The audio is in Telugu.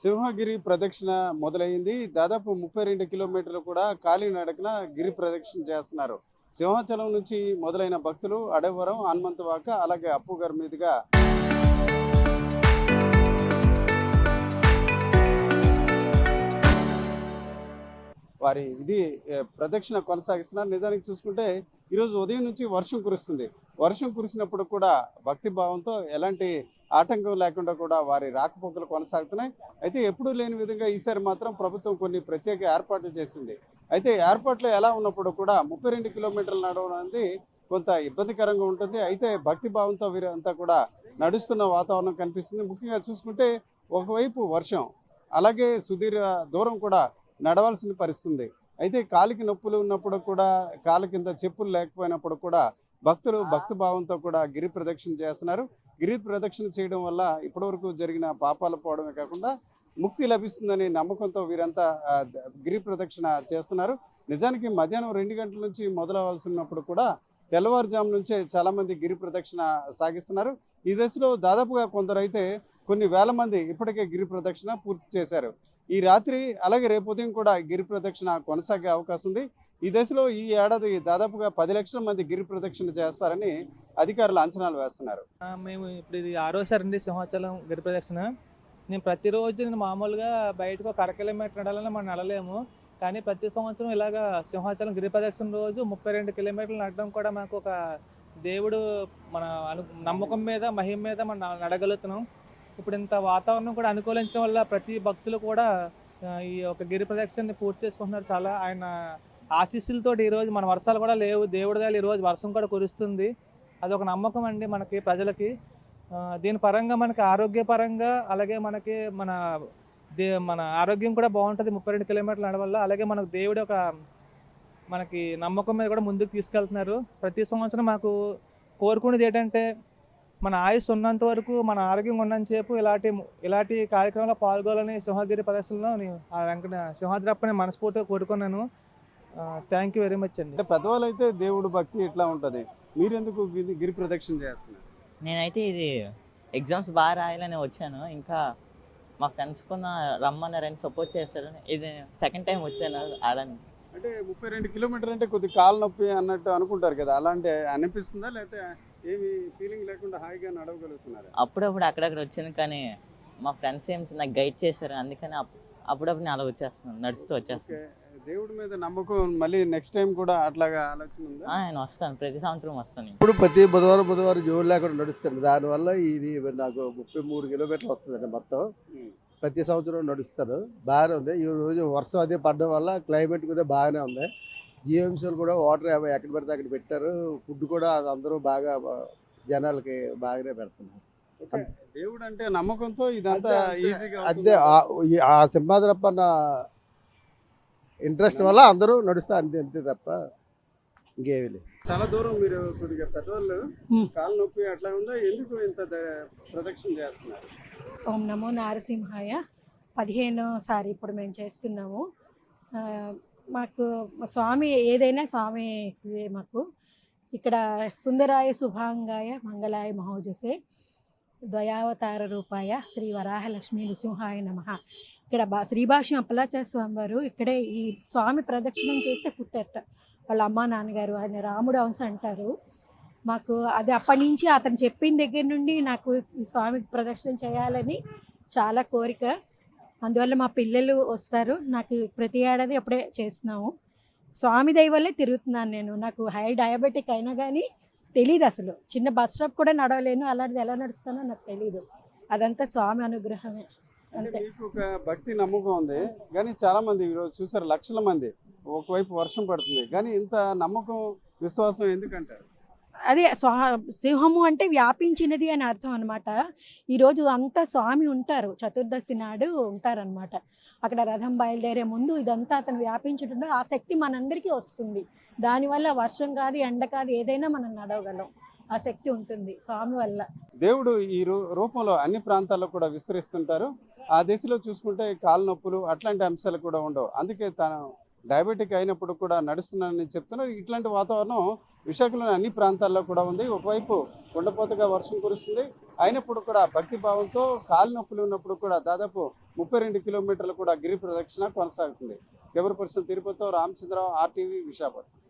సింహగిరి ప్రదక్షిణ మొదలైంది. దాదాపు 32 కిలోమీటర్లు కూడా కాలినడకన గిరి ప్రదక్షిణ చేస్తున్నారు. సింహాచలం నుంచి మొదలైన భక్తులు అడవరం, హనుమంతవాక, అలాగే అప్పుగారి మీదుగా వారి ప్రదక్షిణ కొనసాగిస్తున్నారు. నిజానికి చూసుకుంటే ఈరోజు ఉదయం నుంచి వర్షం కురుస్తుంది. వర్షం కురిసినప్పుడు కూడా భక్తి భావంతో ఎలాంటి ఆటంకం లేకుండా కూడా వారి రాకపోకలు కొనసాగుతున్నాయి. అయితే ఎప్పుడూ లేని విధంగా ఈసారి మాత్రం ప్రభుత్వం కొన్ని ప్రత్యేక ఏర్పాట్లు చేసింది. అయితే ఏర్పాట్లు ఎలా ఉన్నప్పుడు కూడా 32 కిలోమీటర్లు నడవడం అనేది కొంత ఇబ్బందికరంగా ఉంటుంది. అయితే భక్తి భావంతో వీరంతా కూడా నడుస్తున్న వాతావరణం కనిపిస్తుంది. ముఖ్యంగా చూసుకుంటే ఒకవైపు వర్షం, అలాగే సుదీర్ఘ దూరం కూడా నడవాల్సిన పరిస్థితుంది. అయితే కాలికి నొప్పులు ఉన్నప్పుడు కూడా, కాళ్ళ కింద చెప్పులు లేకపోయినప్పుడు కూడా భక్తులు భక్తి భావంతో కూడా గిరి ప్రదక్షిణ చేస్తున్నారు. గిరి ప్రదక్షిణ చేయడం వల్ల ఇప్పటివరకు జరిగిన పాపాలు పోవడమే కాకుండా ముక్తి లభిస్తుందనే నమ్మకంతో వీరంతా గిరి ప్రదక్షిణ చేస్తున్నారు. నిజానికి మధ్యాహ్నం 2 గంటల నుంచి మొదలవలసినప్పుడు కూడా తెల్లవారుజాము నుంచే చాలామంది గిరి ప్రదక్షిణ సాగిస్తున్నారు. ఈ దశలో దాదాపుగా కొందరైతే కొన్ని వేల మంది ఇప్పటికే గిరి ప్రదక్షిణ పూర్తి చేశారు. ఈ రాత్రి అలాగే రేపు ఉదయం కూడా గిరి ప్రదక్షిణ కొనసాగే అవకాశం ఉంది. ఈ దశలో ఈ ఏడాది దాదాపుగా 10 లక్షల మంది గిరి ప్రదక్షిణ చేస్తారని అధికారులు అంచనాలు వేస్తున్నారు. మేము ఇప్పుడు ఇది ఆరోసారి అండి సింహాచలం గిరి ప్రదక్షిణ. నేను మామూలుగా బయటకు ఒక 1/2 కిలోమీటర్ నడాలని మనం నడలేము. కానీ ప్రతి సంవత్సరం ఇలాగా సింహాచలం గిరి ప్రదక్షిణ రోజు 32 కిలోమీటర్లు నడడం కూడా మాకు ఒక దేవుడు మన నమ్మకం మీద, మహిమ మీద మనం నడగలుగుతున్నాం. ఇప్పుడు ఇంత వాతావరణం కూడా అనుకూలించడం వల్ల ప్రతి భక్తులు కూడా ఈ ఒక గిరి ప్రదక్షిణని పూర్తి చేసుకుంటున్నారు. చాలా ఆయన ఆశీస్సులతో ఈరోజు మన వర్షాలు కూడా లేవు. దేవుడి దయలు ఈరోజు వర్షం కూడా కురుస్తుంది. అదొక నమ్మకం అండి మనకి, ప్రజలకి. దీని పరంగా మనకి ఆరోగ్యపరంగా, అలాగే మనకి మన ఆరోగ్యం కూడా బాగుంటుంది 32 కిలోమీటర్లు నడవల్ల. అలాగే మనకు దేవుడి ఒక మనకి నమ్మకం మీద కూడా ముందుకు తీసుకెళ్తున్నారు. ప్రతి సంవత్సరం మాకు కోరుకునేది ఏంటంటే, మన ఆయుష్ ఉన్నంత వరకు, మన ఆరోగ్యం ఉన్నంతసేపు ఇలాంటి కార్యక్రమంలో పాల్గొనాలని సింహగిరి ప్రదర్శనలో సింహాద్రప్పని మనస్ఫూర్తిగా కోరుకున్నాను. థ్యాంక్ యూ వెరీ మచ్ అండి. అంటే పెద్దవాళ్ళు అయితే దేవుడు భక్తి ఇట్లా ఉంటుంది, మీరెందుకు గిరి ప్రదక్షిణ చేస్తున్నారు? నేనైతే ఇది ఎగ్జామ్స్ బాగా రాయాలని వచ్చాను. ఇంకా మా ఫ్రెండ్స్ కొన్న రమ్మన్నారని సపోర్ట్ చేశారు. ఇది సెకండ్ టైం వచ్చాను ఆడని. అంటే 32 కిలోమీటర్లు అంటే కొద్ది కాలు నొప్పి అన్నట్టు అనుకుంటారు కదా, అలాంటి అనిపిస్తుందా? లేకపోతే ఏమి ఫీలింగ్ లేకుండా హాయిగా నడవగలుగుతున్నారు? అప్పుడప్పుడు అక్కడక్కడ వచ్చాను, కానీ మా ఫ్రెండ్స్ నాకు గైడ్ చేశారు. అందుకని అప్పుడప్పుడు నేను అలా వచ్చేస్తున్నాను, నడుస్తూ వచ్చేస్తాను. దేవుడి మీద నమ్మకం మళ్ళీ నెక్స్ట్ టైం కూడా అట్లాగా ఆలోచన ఉందా? నేను వస్తాను, ప్రతి సంవత్సరం వస్తాను. ఇప్పుడు ప్రతి బుధవారం జోడు లేకుండా నడుస్తాను. దానివల్ల ఇది నాకు 33 కిలోమీటర్లు వస్తుందండి మొత్తం. ప్రతి సంవత్సరం నడుస్తాను, బాగానే ఉంది. ఈ రోజు వర్షం అదే పడడం వల్ల క్లైమేట్ కూడా బాగానే ఉంది. జిఎంసీలు కూడా వాటర్ ఎక్కడ పెడితే అక్కడ పెట్టారు. ఫుడ్ కూడా అందరూ బాగా జనాలకి బాగానే పెడుతున్నారు. దేవుడు అంటే నమ్మకంతో ఇదంతా ఈజీగా అదే ఆ సింహాద్రప్ప ఇంట్రెస్ట్ వల్ల అందరూ నడుస్తారు, అంతే తప్ప ఇంకేమి లేదు. చాలా దూరం మీరు కొద్దిగా పెద్దవాళ్ళు కాలు నొప్పి అట్లా ఉందా? ఎందుకు ఇంత ప్రదక్షిణ చేస్తున్నారు? ఓం నమో నారసింహాయ 15సారి ఇప్పుడు మేము చేస్తున్నాము. మాకు స్వామి ఏదైనా స్వామి మాకు ఇక్కడ సుందరాయ శుభాంగాయ మంగళాయ మహోజసే ద్వయావతార రూపాయ శ్రీ వరాహలక్ష్మీ నృసింహాయ నమః. ఇక్కడ శ్రీభాష్యం అప్పలాచార్య స్వామి వారు ఇక్కడే ఈ స్వామి ప్రదక్షిణం చేస్తే పుట్టారట. వాళ్ళ అమ్మ నాన్నగారు ఆయన రాముడు అంశ అంటారు. మాకు అది అప్పటి నుంచి అతను చెప్పిన దగ్గర నుండి నాకు ఈ స్వామి ప్రదక్షిణం చేయాలని చాలా కోరిక. అందువల్ల మా పిల్లలు వస్తారు, నాకు ప్రతి ఏడాది అప్పుడే చేస్తున్నాము. స్వామి దయ వల్లే తిరుగుతున్నాను నేను. నాకు హై డయాబెటిక్ అయినా కానీ తెలీదు, అసలు చిన్న బస్ స్టాప్ కూడా నడవలేను. అలాంటిది ఎలా నడుస్తానో నాకు తెలీదు. అదంతా స్వామి అనుగ్రహమే అంతే. మీకు ఒక భక్తి నమ్మకం ఉంది, కానీ చాలా మంది ఈరోజు చూసారు లక్షల మంది. ఒకవైపు వర్షం పడుతుంది, కానీ ఇంత నమ్మకం విశ్వాసం ఎందుకంటారు? అదే సింహము అంటే వ్యాపించినది అని అర్థం అనమాట. ఈరోజు అంతా స్వామి ఉంటారు, చతుర్దశి నాడు ఉంటారనమాట. అక్కడ రథం బయలుదేరే ముందు ఇదంతా అతను వ్యాపించుంటాడు. ఆ శక్తి మనందరికీ వస్తుంది. దానివల్ల వర్షం కాదు, ఎండ కాదు, ఏదైనా మనం నడవగలం. ఆ శక్తి ఉంటుంది స్వామి వల్ల. దేవుడు ఈ రూపంలో అన్ని ప్రాంతాల్లో కూడా విస్తరిస్తుంటారు. ఆ దిశలో చూసుకుంటే కాలు నొప్పులు అట్లాంటి అంశాలు కూడా ఉండవు. అందుకే తను డయాబెటిక్ అయినప్పుడు కూడా నడుస్తున్నానని చెప్తున్నారు. ఇట్లాంటి వాతావరణం విశాఖలోని అన్ని ప్రాంతాల్లో కూడా ఉంది. ఒకవైపు కుండపోతగా వర్షం కురుస్తుంది, అయినప్పుడు కూడా భక్తి భావంతో కాలు నొప్పులు ఉన్నప్పుడు కూడా దాదాపు 32 కిలోమీటర్లు కూడా గిరి ప్రదక్షిణ కొనసాగుతుంది. కెమెరా పర్సన్ తిరుపతితో రామచంద్రరావు, RTV, విశాఖపట్నం.